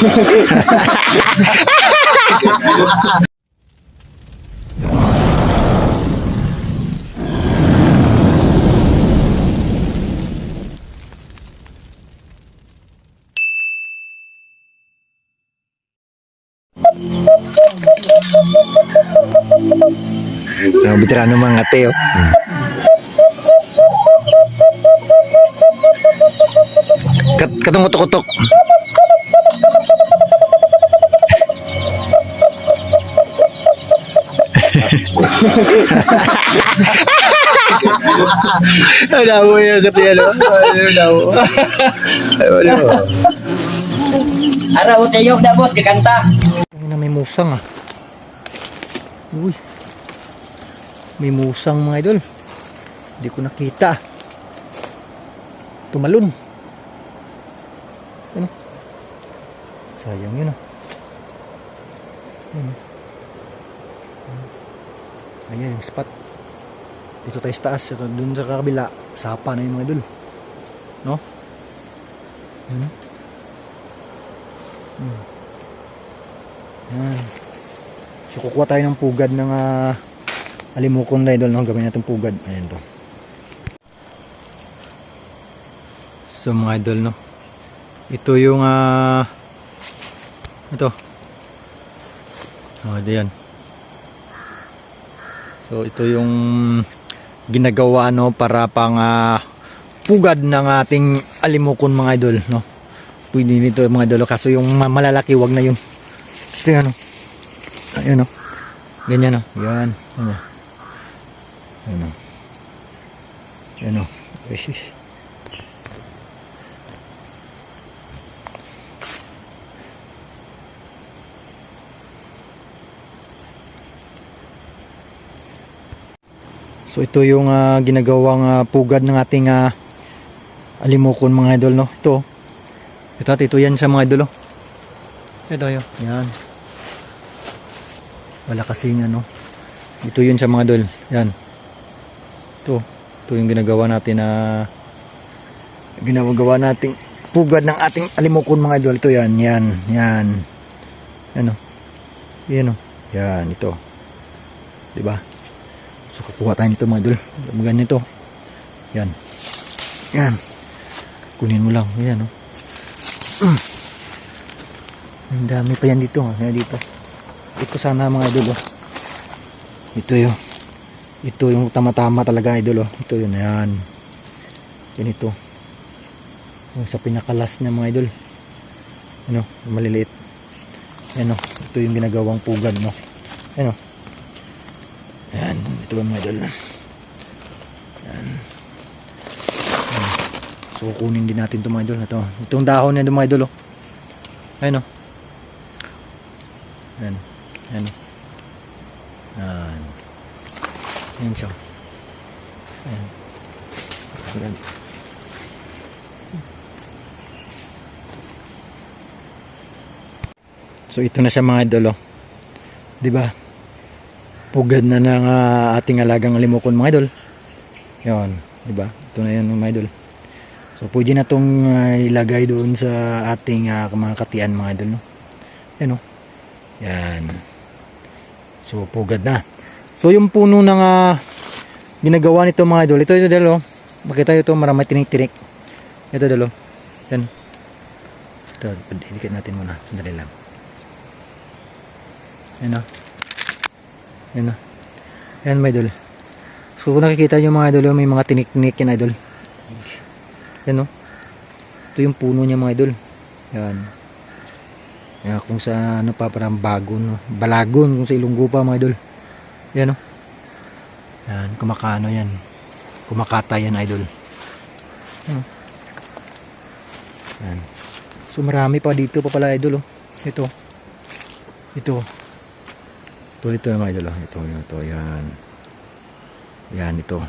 Ang veterano mga ate, oh. Katong utok-utok. Ano yan sa tiyano? Araw tayo na boss, kikanta. Na may musang, ah. Uy. May musang mga idol. Hindi ko nakita. Tumalon. Ano? Sayang yun, ah. Ano? Ayan yung spot. Dito tayo sa taas. Ito, dun sa kabila. Sapa na yung mga idol. No? Yan. So kukuha tayo ng pugad ng alimukon na idol, no? Gawin natin pugad. Ayan to. So mga idol, no? Ito yung ito. Oh, diyan. So ito yung ginagawa, no, para pang pugad ng ating alimukon mga idol, no? Pwede nito mga idol, kaso yung malalaki wag na yun. Ito yan, no? Ayun, no? Ganyan, no? Yan. Ano? Ayun, no? Yan, no? So ito yung ginagawang pugad ng ating alimukon mga idol, no? Ito yan sa mga idol, no? Ito yun, yan. Wala kasi nga, no? Ito yun sa mga idol, yan. Ito yung ginagawa natin ginagawa nating pugad ng ating alimukon mga idol. Ito yan, yan. Ano? Yan, no? Yan, ito. Diba? So kukuha tayo nito mga idol. Ganyan ito. Yan. Yan. Kunin mo lang. Yan, no? Ang dami pa yan dito. Dito. Ito sana mga idol, oh. Ito yung tama-tama talaga idol, oh. Ito yun. Yan. Yan ito. Yung sa pinakalas na mga idol. Ano? Maliliit. Yan, oh. Ito yung ginagawang pugad, no? Yan, oh. Yan, ito ba mga idol. Yan. So kunin din natin ito mga idol. Itong dahon na ito mga idol, oh. Ayun, oh. Yan. Yan. Yan. Yan siya. Yan. Yan. So ito na siya mga idol, oh. 'Di ba? Pugad na ng ating alagang alimukon mga idol. Yan, 'di ba? Ito na 'yan mga idol. So pwede na tong ilagay doon sa ating mga katian mga idol, no. Yan, oh. Yan. So pugad na. So yung puno ng ginagawa nito mga idol. Ito idol, oh. Makita ito, marami tinik-tinik. Ito idol, oh. Yan. Ito, idikit natin muna. Sandali lang. Yan, oh. Yan, oh. Yan mga idol. So kung nakikita nyo mga idol, may mga tinik-tinik yan idol. Yan, oh. Ito yung puno niya mga idol. Yan. Yan, kung sa ano pa, parang bagon, no? Balagon kung sa Ilonggo pa mga idol. Yan, oh. Yan, kumakano yan. Kumakata yan idol. Yan, oh. Yan. So marami pa dito pa pala idol, oh. Ito yung mga idol, oh. Ito, yan. Yan, ito.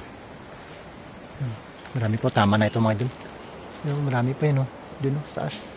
Marami po, tama na ito mga idol. Marami pa yun, oh. Doon, oh, sa taas.